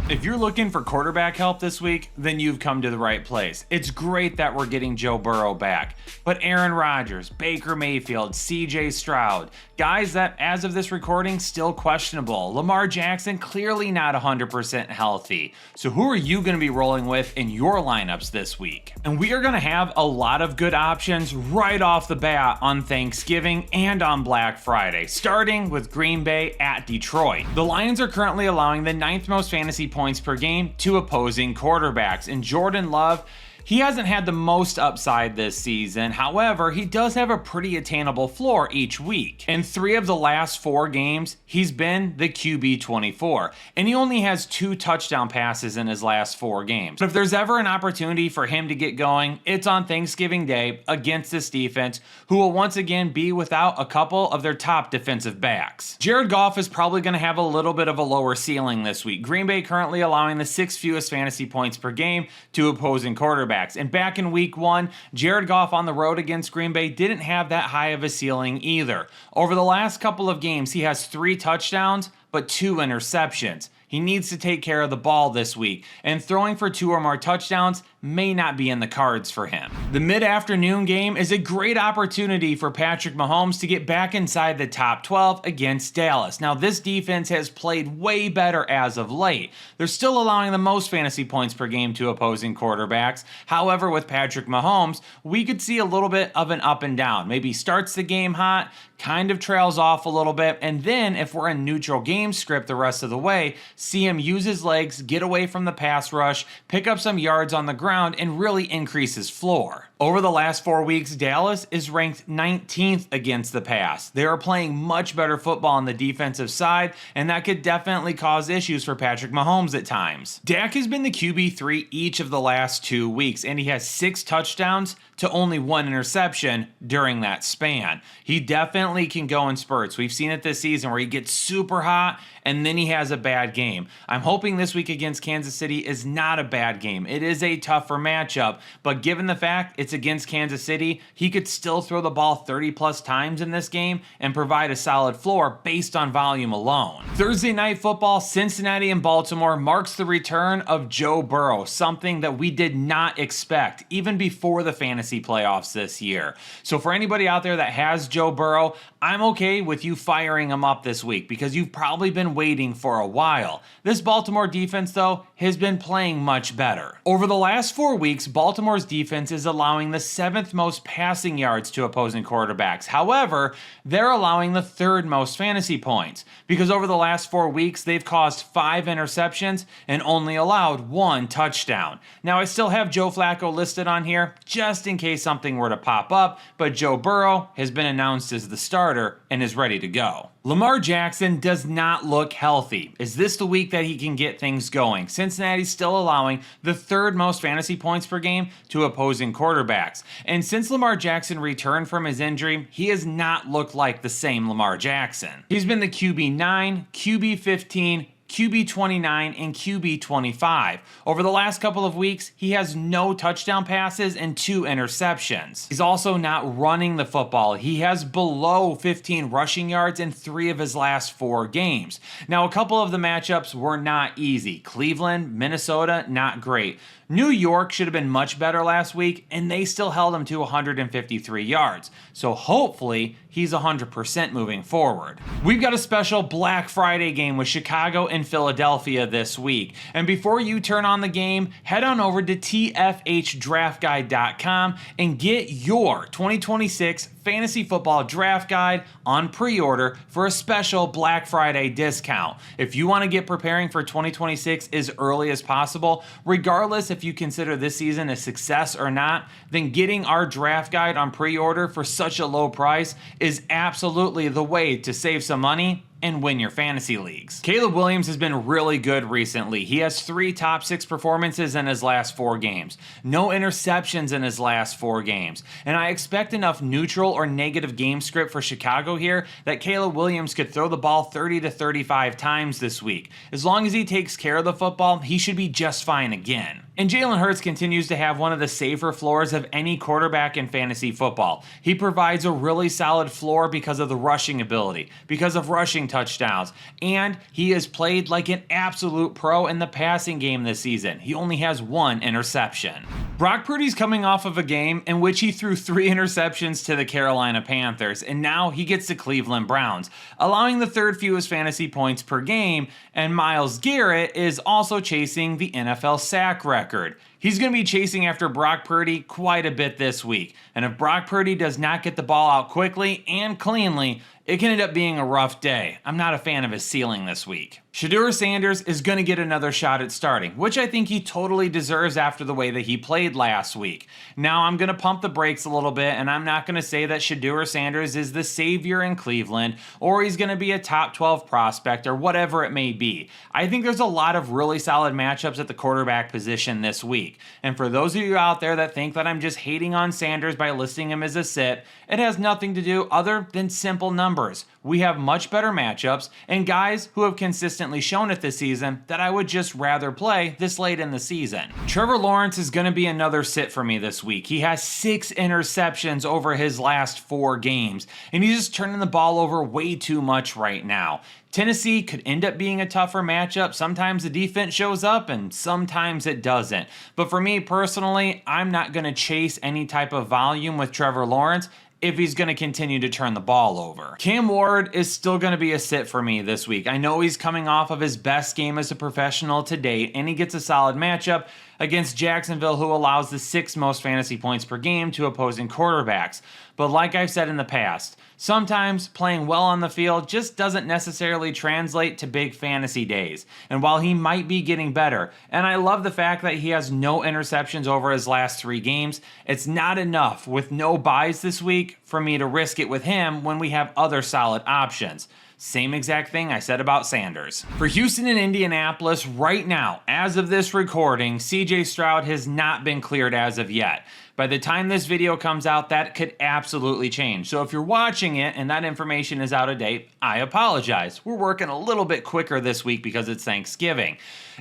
If you're looking for quarterback help this week, then you've come to the right place. It's great that we're getting Joe Burrow back, but Aaron Rodgers, Baker Mayfield, CJ Stroud, guys that as of this recording still questionable. Lamar Jackson clearly not 100% healthy. So who are you going to be rolling with in your lineups this week? And we are going to have a lot of good options right off the bat on Thanksgiving and on Black Friday, starting with Green Bay at Detroit. The Lions are currently allowing the 9th most fantasy points per game to opposing quarterbacks, and Jordan Love, he hasn't had the most upside this season. However, he does have a pretty attainable floor each week. In 3 of the last 4 games, he's been the QB 24, and he only has 2 touchdown passes in his last 4 games. But if there's ever an opportunity for him to get going, it's on Thanksgiving Day against this defense, who will once again be without a couple of their top defensive backs. Jared Goff is probably going to have a little bit of a lower ceiling this week. Green Bay currently allowing the 6th fewest fantasy points per game to opposing quarterbacks. And back in week 1, Jared Goff on the road against Green Bay didn't have that high of a ceiling either. Over the last couple of games, he has 3 touchdowns, but 2 interceptions. He needs to take care of the ball this week, and throwing for 2 or more touchdowns may not be in the cards for him. The mid-afternoon game is a great opportunity for Patrick Mahomes to get back inside the top 12 against Dallas. Now, this defense has played way better as of late. They're still allowing the most fantasy points per game to opposing quarterbacks. However, with Patrick Mahomes, we could see a little bit of an up and down. Maybe starts the game hot, kind of trails off a little bit, and then if we're in neutral game script the rest of the way, see him use his legs, get away from the pass rush, pick up some yards on the ground, and really increase his floor. Over the last 4 weeks, Dallas is ranked 19th against the pass. They are playing much better football on the defensive side, and that could definitely cause issues for Patrick Mahomes at times. Dak has been the QB3 each of the last 2 weeks, and he has 6 touchdowns to only 1 interception during that span. He definitely can go in spurts. We've seen it this season where he gets super hot and then he has a bad game. I'm hoping this week against Kansas City is not a bad game. It is a tougher matchup, but given the fact it's against Kansas City, he could still throw the ball 30 plus times in this game and provide a solid floor based on volume alone. Thursday night football, Cincinnati and Baltimore marks the return of Joe Burrow, something that we did not expect even before the fantasy playoffs this year. So for anybody out there that has Joe Burrow, I'm okay with you firing him up this week because you've probably been waiting for a while. This Baltimore defense, though, has been playing much better. Over the last 4 weeks, Baltimore's defense is allowing the 7th most passing yards to opposing quarterbacks. However, they're allowing the 3rd most fantasy points because over the last 4 weeks, they've caused 5 interceptions and only allowed 1 touchdown. Now, I still have Joe Flacco listed on here just in case something were to pop up, but Joe Burrow has been announced as the starter and is ready to go. Lamar Jackson does not look healthy. Is this the week that he can get things going? Cincinnati's still allowing the 3rd most fantasy points per game to opposing quarterbacks. And since Lamar Jackson returned from his injury, he has not looked like the same Lamar Jackson. He's been the QB9, QB15, QB 29, and QB 25. Over the last couple of weeks, he has no touchdown passes and 2 interceptions. He's also not running the football. He has below 15 rushing yards in 3 of his last 4 games. Now, a couple of the matchups were not easy. Cleveland, Minnesota, not great. New York should have been much better last week, and they still held him to 153 yards. So hopefully, he's 100% moving forward. We've got a special Black Friday game with Chicago and Philadelphia this week. And before you turn on the game, head on over to tfhdraftguide.com and get your 2026 Fantasy Football Draft Guide on pre-order for a special Black Friday discount. If you want to get preparing for 2026 as early as possible, regardless if you consider this season a success or not, then getting our draft guide on pre-order for such a low price is absolutely the way to save some money and win your fantasy leagues. Caleb Williams has been really good recently. He has 3 top 6 performances in his last 4 games. No interceptions in his last 4 games. And I expect enough neutral or negative game script for Chicago here that Caleb Williams could throw the ball 30 to 35 times this week. As long as he takes care of the football, he should be just fine again. And Jalen Hurts continues to have one of the safer floors of any quarterback in fantasy football. He provides a really solid floor because of the rushing ability, because of rushing touchdowns, and he has played like an absolute pro in the passing game this season. He only has 1 interception. Brock Purdy's coming off of a game in which he threw 3 interceptions to the Carolina Panthers, and now he gets the Cleveland Browns, allowing the 3rd fewest fantasy points per game, and Myles Garrett is also chasing the NFL sack record. He's going to be chasing after Brock Purdy quite a bit this week, and if Brock Purdy does not get the ball out quickly and cleanly, it can end up being a rough day. I'm not a fan of his ceiling this week. Shedeur Sanders is going to get another shot at starting, which I think he totally deserves after the way that he played last week. Now, I'm going to pump the brakes a little bit, and I'm not going to say that Shedeur Sanders is the savior in Cleveland, or he's going to be a top 12 prospect, or whatever it may be. I think there's a lot of really solid matchups at the quarterback position this week. And for those of you out there that think that I'm just hating on Sanders by listing him as a sit, it has nothing to do other than simple numbers. We have much better matchups and guys who have consistently shown it this season that I would just rather play this late in the season. Trevor Lawrence is going to be another sit for me this week. He has 6 interceptions over his last 4 games, and he's just turning the ball over way too much right now. Tennessee could end up being a tougher matchup. Sometimes the defense shows up and sometimes it doesn't. But for me personally, I'm not going to chase any type of volume with Trevor Lawrence if he's going to continue to turn the ball over. Cam Ward is still going to be a sit for me this week. I know he's coming off of his best game as a professional to date, and he gets a solid matchup against Jacksonville, who allows the 6th most fantasy points per game to opposing quarterbacks. But like I've said in the past, sometimes playing well on the field just doesn't necessarily translate to big fantasy days. And while he might be getting better, and I love the fact that he has no interceptions over his last 3 games, it's not enough with no buys this week for me to risk it with him when we have other solid options. Same exact thing I said about Sanders. For Houston and Indianapolis right now, as of this recording, CJ Stroud has not been cleared as of yet. By the time this video comes out, that could absolutely change. So if you're watching it and that information is out of date, I apologize. We're working a little bit quicker this week because it's Thanksgiving.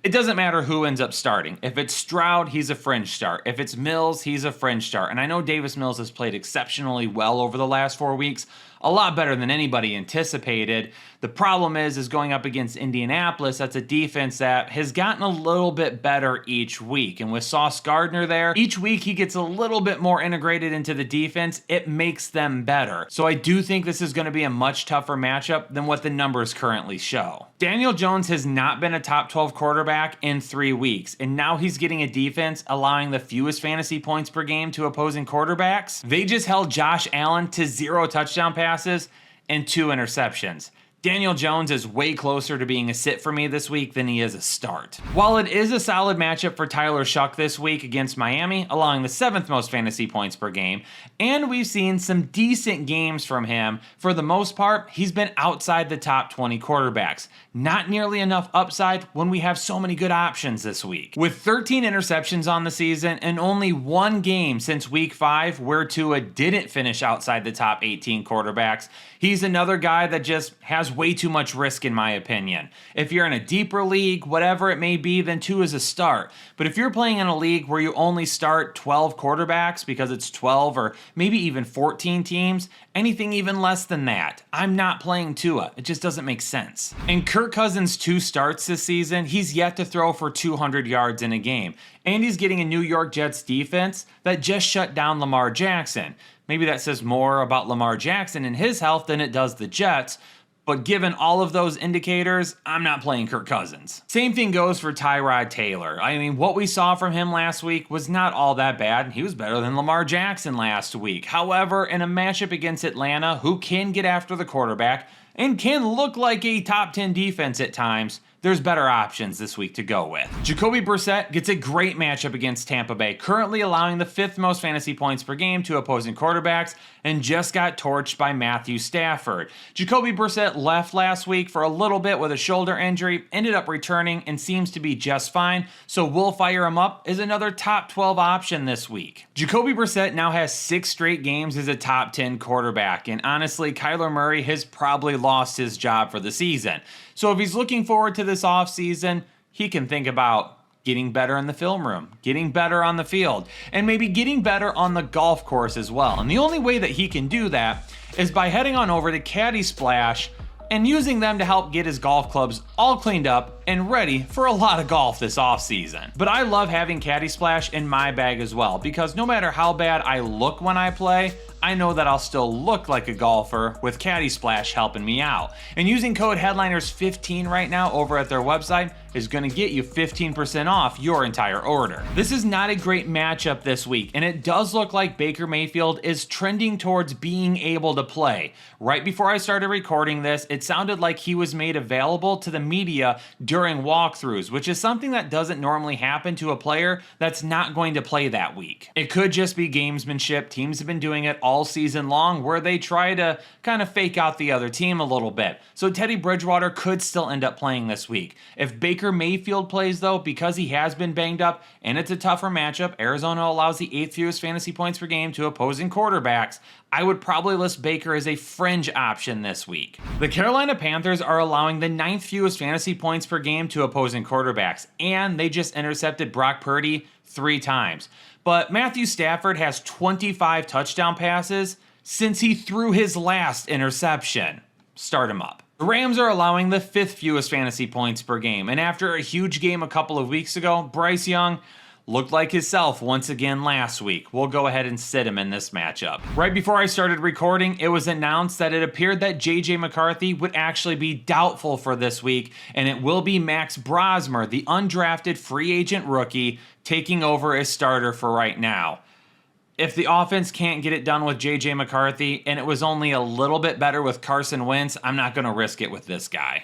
It doesn't matter who ends up starting. If it's Stroud, he's a fringe start. If it's Mills, he's a fringe start. And I know Davis Mills has played exceptionally well over the last 4 weeks, a lot better than anybody anticipated. The problem is going up against Indianapolis. That's a defense that has gotten a little bit better each week. And with Sauce Gardner there, each week he gets a little bit more integrated into the defense. It makes them better. So I do think this is going to be a much tougher matchup than what the numbers currently show. Daniel Jones has not been a top 12 quarterback in 3 weeks, and now he's getting a defense allowing the fewest fantasy points per game to opposing quarterbacks. They just held Josh Allen to 0 touchdown passes and 2 interceptions. Daniel Jones is way closer to being a sit for me this week than he is a start. While it is a solid matchup for Tyler Shuck this week against Miami, allowing the 7th most fantasy points per game, and we've seen some decent games from him, for the most part, he's been outside the top 20 quarterbacks. Not nearly enough upside when we have so many good options this week. With 13 interceptions on the season and only 1 game since week 5 where Tua didn't finish outside the top 18 quarterbacks, he's another guy that just has way too much risk in my opinion. If you're in a deeper league, whatever it may be, then 2 is a start. But if you're playing in a league where you only start 12 quarterbacks because it's 12 or maybe even 14 teams, anything even less than that, I'm not playing Tua. It just doesn't make sense. In Kirk Cousins' 2 starts this season, he's yet to throw for 200 yards in a game. And he's getting a New York Jets defense that just shut down Lamar Jackson. Maybe that says more about Lamar Jackson and his health than it does the Jets. But given all of those indicators, I'm not playing Kirk Cousins. Same thing goes for Tyrod Taylor. I mean, what we saw from him last week was not all that bad. He was better than Lamar Jackson last week. However, in a matchup against Atlanta, who can get after the quarterback and can look like a top 10 defense at times, there's better options this week to go with. Jacoby Brissett gets a great matchup against Tampa Bay, currently allowing the 5th most fantasy points per game to opposing quarterbacks, and just got torched by Matthew Stafford. Jacoby Brissett left last week for a little bit with a shoulder injury, ended up returning and seems to be just fine, so we'll fire him up as another top 12 option this week. Jacoby Brissett now has 6 straight games as a top 10 quarterback, and honestly, Kyler Murray has probably lost his job for the season. So if he's looking forward to this offseason, he can think about getting better in the film room, getting better on the field, and maybe getting better on the golf course as well. And the only way that he can do that is by heading on over to Caddy Splash and using them to help get his golf clubs all cleaned up and ready for a lot of golf this offseason. But I love having Caddy Splash in my bag as well, because no matter how bad I look when I play, I know that I'll still look like a golfer with Caddy Splash helping me out. And using code Headliners15 right now over at their website is going to get you 15% off your entire order. This is not a great matchup this week, and it does look like Baker Mayfield is trending towards being able to play. Right before I started recording this, it sounded like he was made available to the media during walkthroughs, which is something that doesn't normally happen to a player that's not going to play that week. It could just be gamesmanship. Teams have been doing it all season long, where they try to kind of fake out the other team a little bit. So Teddy Bridgewater could still end up playing this week. If Baker Mayfield plays though, because he has been banged up and it's a tougher matchup, Arizona allows the 8th fewest fantasy points per game to opposing quarterbacks, I would probably list Baker as a fringe option this week. The Carolina Panthers are allowing the 9th fewest fantasy points per game to opposing quarterbacks, and they just intercepted Brock Purdy 3 times. But Matthew Stafford has 25 touchdown passes since he threw his last interception. Start him up. The Rams are allowing the 5th fewest fantasy points per game, and after a huge game a couple of weeks ago, Bryce Young looked like himself once again last week. We'll go ahead and sit him in this matchup. Right before I started recording, it was announced that it appeared that JJ McCarthy would actually be doubtful for this week, and it will be Max Brosmer, the undrafted free agent rookie, taking over as starter for right now. If the offense can't get it done with JJ McCarthy, and it was only a little bit better with Carson Wentz, I'm not going to risk it with this guy.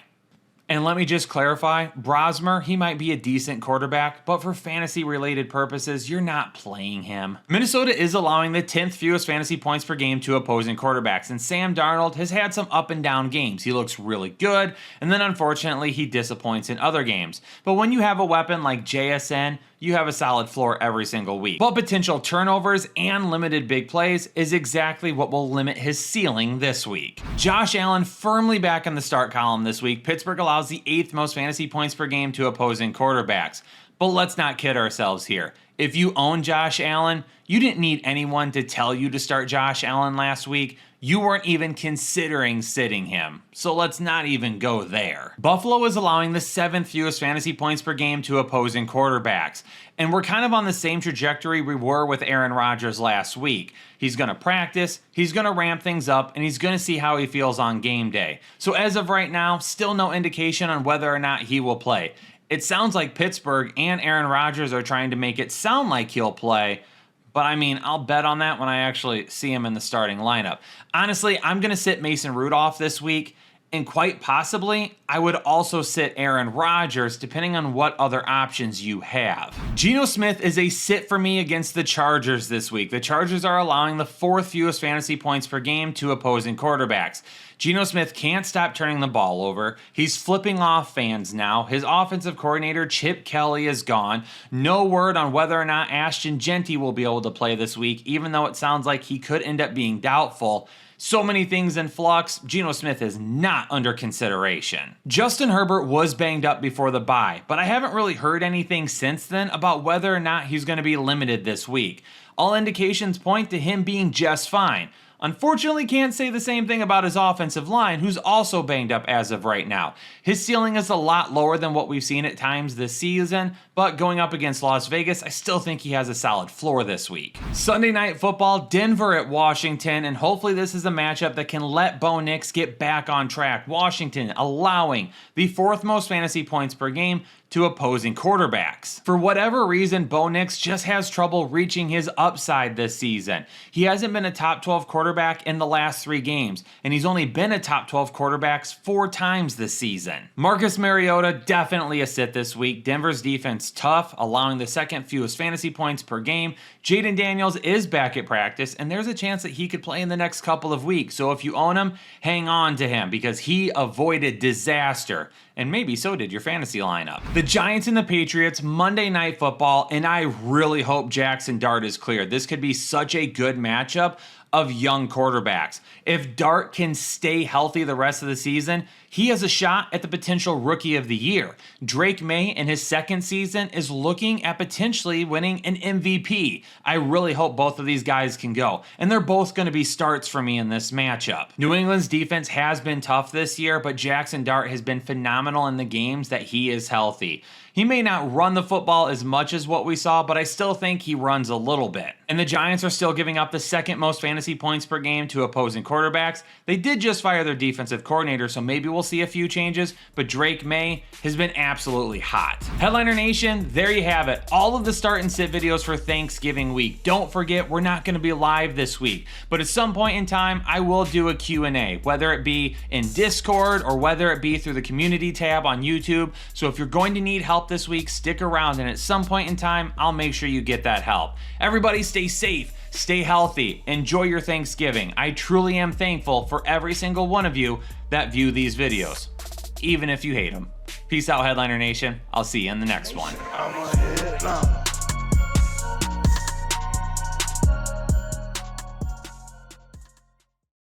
And let me just clarify, Brosmer, he might be a decent quarterback, but for fantasy-related purposes, you're not playing him. Minnesota is allowing the 10th fewest fantasy points per game to opposing quarterbacks, and Sam Darnold has had some up and down games. He looks really good, and then unfortunately, he disappoints in other games. But when you have a weapon like JSN, you have a solid floor every single week. But potential turnovers and limited big plays is exactly what will limit his ceiling this week. Josh Allen firmly back in the start column this week. Pittsburgh allows the 8th most fantasy points per game to opposing quarterbacks. But let's not kid ourselves here. If you own Josh Allen, you didn't need anyone to tell you to start Josh Allen last week. You weren't even considering sitting him, so let's not even go there. Buffalo is allowing the 7th fewest fantasy points per game to opposing quarterbacks, and we're kind of on the same trajectory we were with Aaron Rodgers last week. He's going to practice, he's going to ramp things up, and he's going to see how he feels on game day. So as of right now, still no indication on whether or not he will play. It sounds like Pittsburgh and Aaron Rodgers are trying to make it sound like he'll play, but I mean, I'll bet on that when I actually see him in the starting lineup. Honestly, I'm going to sit Mason Rudolph this week, and quite possibly, I would also sit Aaron Rodgers, depending on what other options you have. Geno Smith is a sit for me against the Chargers this week. The Chargers are allowing the 4th fewest fantasy points per game to opposing quarterbacks. Geno Smith can't stop turning the ball over. He's flipping off fans now. His offensive coordinator, Chip Kelly, is gone. No word on whether or not Ashton Jeanty will be able to play this week, even though it sounds like he could end up being doubtful. So many things in flux, Geno Smith is not under consideration. Justin Herbert was banged up before the bye, but I haven't really heard anything since then about whether or not he's going to be limited this week. All indications point to him being just fine. Unfortunately, can't say the same thing about his offensive line, who's also banged up as of right now. His ceiling is a lot lower than what we've seen at times this season, but going up against Las Vegas, I still think he has a solid floor this week. Sunday Night Football, Denver at Washington, and hopefully this is a matchup that can let Bo Nix get back on track. Washington allowing the 4th most fantasy points per game to opposing quarterbacks. For whatever reason, Bo Nix just has trouble reaching his upside this season. He hasn't been a top 12 quarterback in the last 3 games, and he's only been a top 12 quarterback 4 times this season. Marcus Mariota, definitely a sit this week. Denver's defense tough, allowing the 2nd fewest fantasy points per game. Jaden Daniels is back at practice, and there's a chance that he could play in the next couple of weeks. So if you own him, hang on to him because he avoided disaster. And maybe so did your fantasy lineup. The Giants and the Patriots, Monday Night Football, and I really hope Jackson Dart is cleared. This could be such a good matchup of young quarterbacks. If Dart can stay healthy the rest of the season, he has a shot at the potential Rookie of the Year. Drake May in his second season is looking at potentially winning an MVP. I really hope both of these guys can go, and they're both going to be starts for me in this matchup. New England's defense has been tough this year, but Jackson Dart has been phenomenal in the games that he is healthy. He may not run the football as much as what we saw, but I still think he runs a little bit. And the Giants are still giving up the second most fantasy points per game to opposing quarterbacks. They did just fire their defensive coordinator, so maybe we'll see a few changes, but Drake May has been absolutely hot. Headliner Nation, there you have it. All of the start and sit videos for Thanksgiving week. Don't forget, we're not going to be live this week, but at some point in time, I will do a Q&A, whether it be in Discord or whether it be through the community tab on YouTube. So if you're going to need help this week, stick around, and at some point in time, I'll make sure you get that help. Everybody stay safe, stay healthy, enjoy your Thanksgiving. I truly am thankful for every single one of you that view these videos, even if you hate them. Peace out, Headliner Nation. I'll see you in the next one.